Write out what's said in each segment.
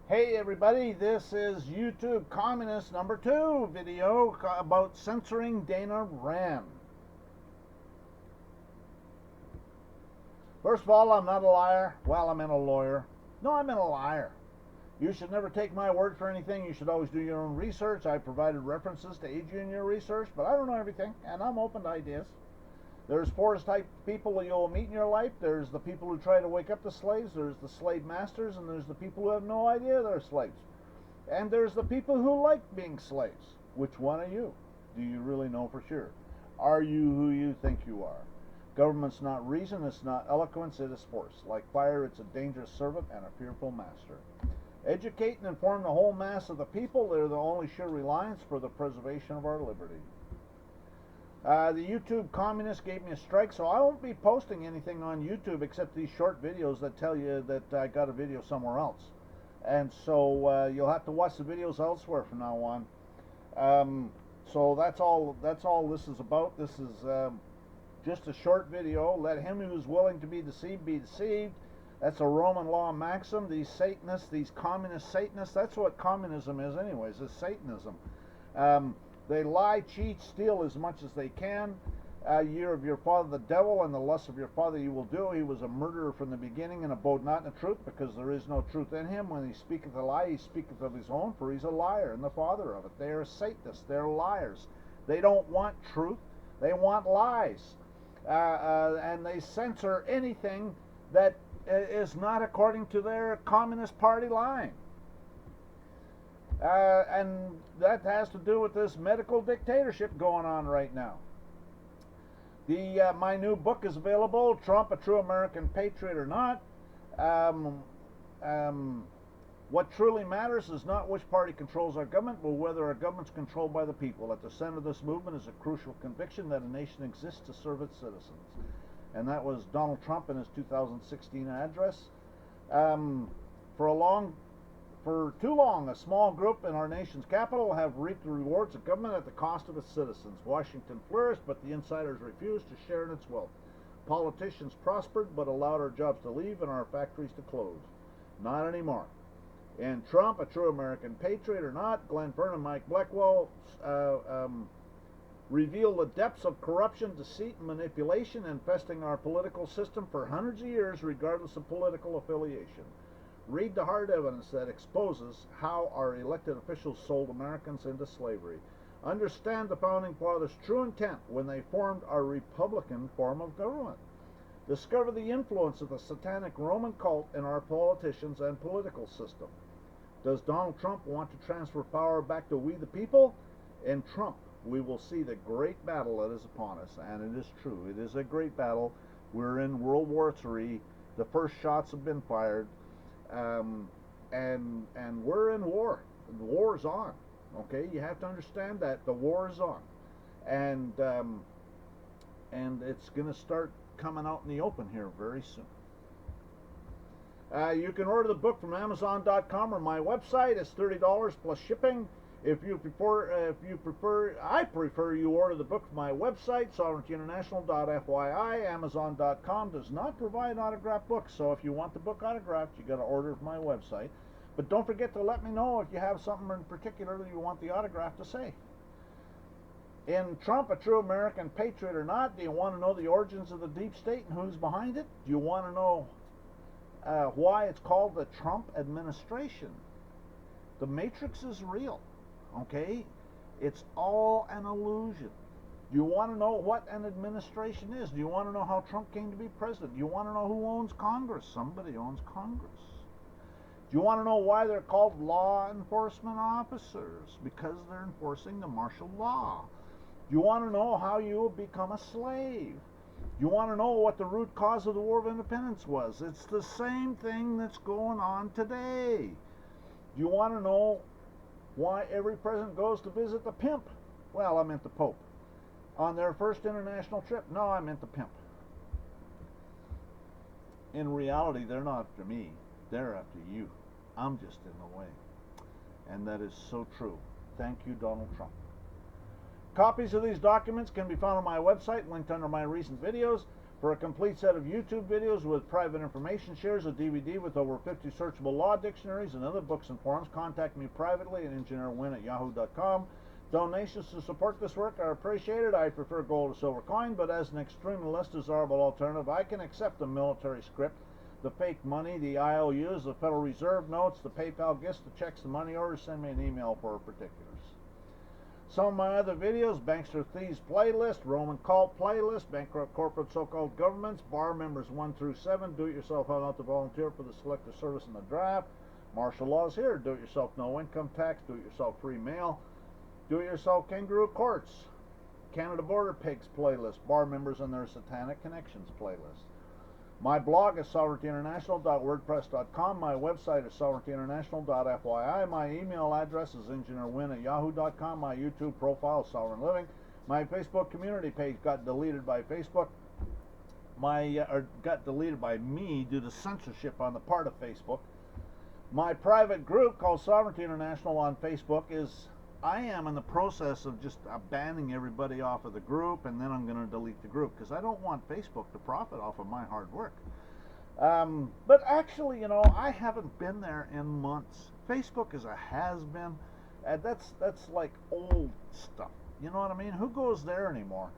Hey everybody, this is YouTube Communist number 2 video about censoring Dana Wren. First of all, I'm not a liar. Well, I'm in a lawyer. No, I'm in a liar. You should never take my word for anything. You should always do your own research. I provided references to aid you in your research, but I don't know everything, and I'm open to ideas. There's four type people you'll meet in your life. There's the people who try to wake up the slaves. There's the slave masters, and there's the people who have no idea they're slaves. And there's the people who like being slaves. Which one are you? Do you really know for sure? Are you who you think you are? Government's not reason, it's not eloquence, it is force. Like fire, it's a dangerous servant and a fearful master. Educate and inform the whole mass of the people. They're the only sure reliance for the preservation of our liberty. The YouTube communist gave me a strike, so I won't be posting anything on YouTube except these short videos that tell you that I got a video somewhere else. And so you'll have to watch the videos elsewhere from now on. So that's all this is about. This is just a short video. Let him who is willing to be deceived. That's a Roman law maxim. These Satanists, these communist Satanists, that's what communism is anyways, is Satanism. They lie, cheat, steal as much as they can. Year of your father the devil, and the lust of your father you will do. He was a murderer from the beginning, and abode not in the truth, because there is no truth in him. When he speaketh a lie, he speaketh of his own, for he's a liar, and the father of it. They are Satanists, they're liars. They don't want truth, they want lies. And they censor anything that is not according to their Communist Party line. And that has to do with this medical dictatorship going on right now. My new book is available, Trump, a True American Patriot or Not. What truly matters is not which party controls our government, but whether our government's controlled by the people. At the center of this movement is a crucial conviction that a nation exists to serve its citizens. And that was Donald Trump in his 2016 address. For too long, a small group in our nation's capital have reaped the rewards of government at the cost of its citizens. Washington flourished, but the insiders refused to share in its wealth. Politicians prospered, but allowed our jobs to leave and our factories to close. Not anymore. And Trump, a True American Patriot or Not, Glenn Byrne and Mike Blackwell reveal the depths of corruption, deceit, and manipulation infesting our political system for hundreds of years, regardless of political affiliation. Read the hard evidence that exposes how our elected officials sold Americans into slavery. Understand the Founding Fathers' true intent when they formed our Republican form of government. Discover the influence of the satanic Roman cult in our politicians and political system. Does Donald Trump want to transfer power back to we the people? In Trump, we will see the great battle that is upon us. And it is true. It is a great battle. We're in World War III. The first shots have been fired. And we're in war. The war is on. Okay, you have to understand that the war is on, and it's going to start coming out in the open here very soon. You can order the book from Amazon.com or my website. It's $30 plus shipping. If you prefer, I prefer you order the book from my website, sovereigntyinternational.fyi. Amazon.com does not provide autographed books, so if you want the book autographed, you got to order it from my website. But don't forget to let me know if you have something in particular that you want the autograph to say. In Trump, a True American Patriot or Not, do you want to know the origins of the deep state and who's behind it? Do you want to know why it's called the Trump administration? The matrix is real. Okay, it's all an illusion. Do you want to know what an administration is? Do you want to know how Trump came to be president? Do you want to know who owns Congress? Somebody owns Congress. Do you want to know why they're called law enforcement officers? Because they're enforcing the martial law. Do you want to know how you will become a slave? Do you want to know what the root cause of the War of Independence was? It's the same thing that's going on today. Do you want to know why every president goes to visit the pimp? Well, I meant the Pope. On their first international trip? No, I meant the pimp. In reality, they're not after me. They're after you. I'm just in the way. And that is so true. Thank you, Donald Trump. Copies of these documents can be found on my website, linked under my recent videos. For a complete set of YouTube videos with private information shares, a DVD with over 50 searchable law dictionaries and other books and forums, contact me privately at engineerwren@yahoo.com. Donations to support this work are appreciated. I prefer gold or silver coin, but as an extremely less desirable alternative, I can accept the military script, the fake money, the IOUs, the Federal Reserve notes, the PayPal gifts, the checks, the money orders. Send me an email for particulars. Some of my other videos: Bankster Thieves Playlist, Roman Cult Playlist, Bankrupt Corporate So-Called Governments, Bar Members 1 through 7, Do-It-Yourself How Not to Volunteer for the Selective Service in the Draft, Martial Laws Here, Do-It-Yourself No Income Tax, Do-It-Yourself Free Mail, Do-It-Yourself Kangaroo Courts, Canada Border Pigs Playlist, Bar Members and their Satanic Connections Playlist. My blog is sovereigntyinternational.wordpress.com. My website is sovereigntyinternational.fyi. My email address is engineerwren@yahoo.com. My YouTube profile is Sovereign Living. My Facebook community page got deleted by Facebook. Got deleted by me due to censorship on the part of Facebook. My private group called Sovereignty International on Facebook I am in the process of just banning everybody off of the group, and then I'm going to delete the group because I don't want Facebook to profit off of my hard work. But actually, I haven't been there in months. Facebook is a has-been. That's like old stuff. You know what I mean? Who goes there anymore?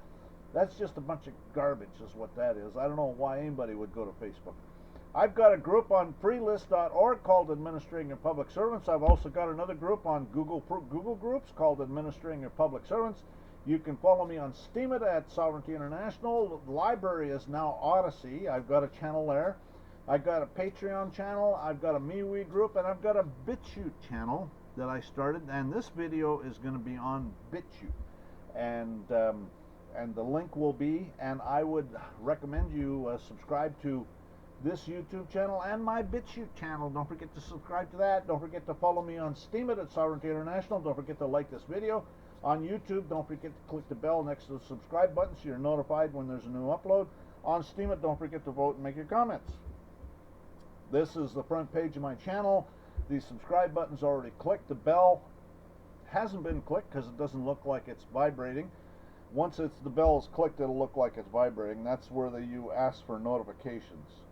That's just a bunch of garbage is what that is. I don't know why anybody would go to Facebook. I've got a group on freelist.org called Administrating-Your-Public-Servants. I've also got another group on Google Groups called Administrating-Your-Public-Servants. You can follow me on Steemit at Sovereignty International. The library is now Odyssey. I've got a channel there. I've got a Patreon channel. I've got a MeWe group, and I've got a BitChute channel that I started. And this video is going to be on BitChute, and the link will be. And I would recommend you subscribe to this YouTube channel and my BitChute channel. Don't forget to subscribe to that. Don't forget to follow me on Steemit at Sovereignty International. Don't forget to like this video. On YouTube, don't forget to click the bell next to the subscribe button so you're notified when there's a new upload. On Steemit, don't forget to vote and make your comments. This is the front page of my channel. The subscribe button's already clicked. The bell hasn't been clicked because it doesn't look like it's vibrating. Once the bell is clicked, it'll look like it's vibrating. That's where you ask for notifications.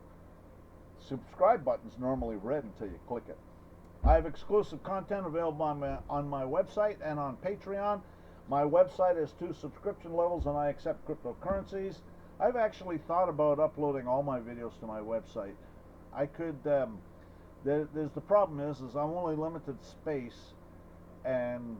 Subscribe button's normally red until you click it. I have exclusive content available on my website and on Patreon. My website has 2 subscription levels, and I accept cryptocurrencies. I've actually thought about uploading all my videos to my website. I could. There's the problem is I'm only limited space, and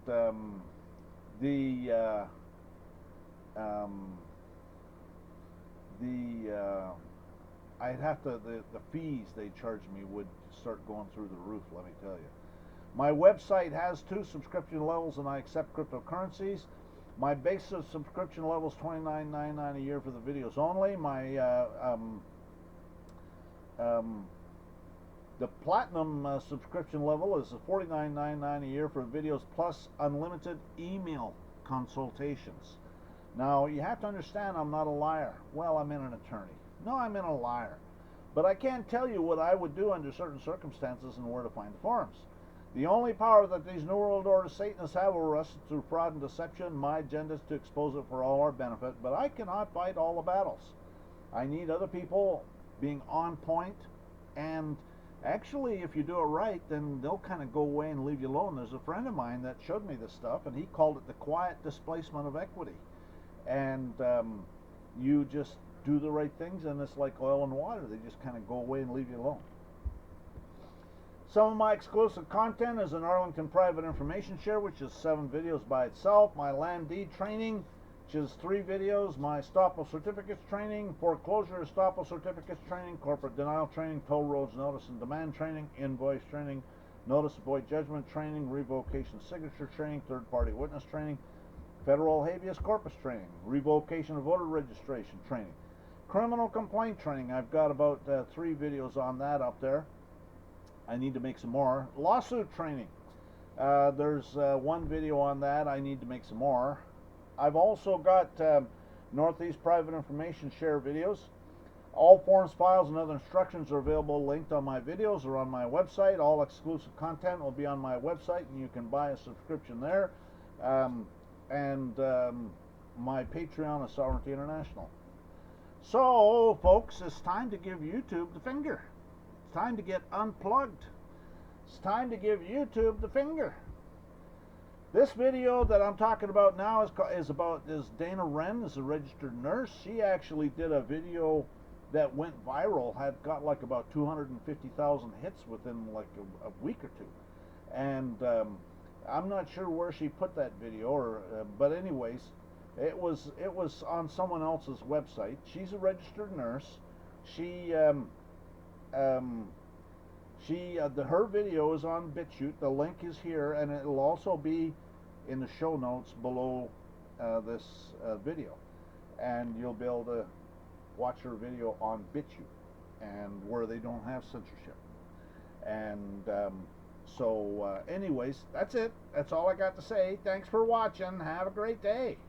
I'd have to, the fees they charge me would start going through the roof, let me tell you. My website has 2 subscription levels, and I accept cryptocurrencies. My basic subscription level is $29.99 a year for the videos only. The platinum subscription level is $49.99 a year for videos plus unlimited email consultations. Now, you have to understand I'm not a liar. Well, I'm in an attorney. No, I'm in a liar. But I can't tell you what I would do under certain circumstances and where to find the forums. The only power that these New World Order Satanists have over us is through fraud and deception. My agenda is to expose it for all our benefit, but I cannot fight all the battles. I need other people being on point, and actually, if you do it right, then they'll kind of go away and leave you alone. There's a friend of mine that showed me this stuff, and he called it the quiet displacement of equity. And you just do the right things, and it's like oil and water. They just kind of go away and leave you alone. Some of my exclusive content is an Arlington private information share, which is 7 videos by itself. My land deed training, which is 3 videos. My estoppel certificates training, foreclosure estoppel certificates training, corporate denial training, toll roads notice and demand training, invoice training, notice of void judgment training, revocation signature training, third-party witness training, federal habeas corpus training, revocation of voter registration training, criminal complaint training. I've got about 3 videos on that up there. I need to make some more. Lawsuit training. There's 1 video on that. I need to make some more. I've also got Northeast private information share videos. All forms, files, and other instructions are available linked on my videos or on my website. All exclusive content will be on my website, and you can buy a subscription there. My Patreon is Sovereignty International. So, folks, it's time to give YouTube the finger. It's time to get unplugged. It's time to give YouTube the finger. This video that I'm talking about now is Dana Wren, is a registered nurse. She actually did a video that went viral, had got like about 250,000 hits within like a week or two. And I'm not sure where she put that video, but anyways, it was on someone else's website. She's a registered nurse. Her video is on BitChute. The link is here, and it'll also be in the show notes below this video, and you'll be able to watch her video on BitChute, and where they don't have censorship. And anyways, that's it. That's all I got to say. Thanks for watching. Have a great day.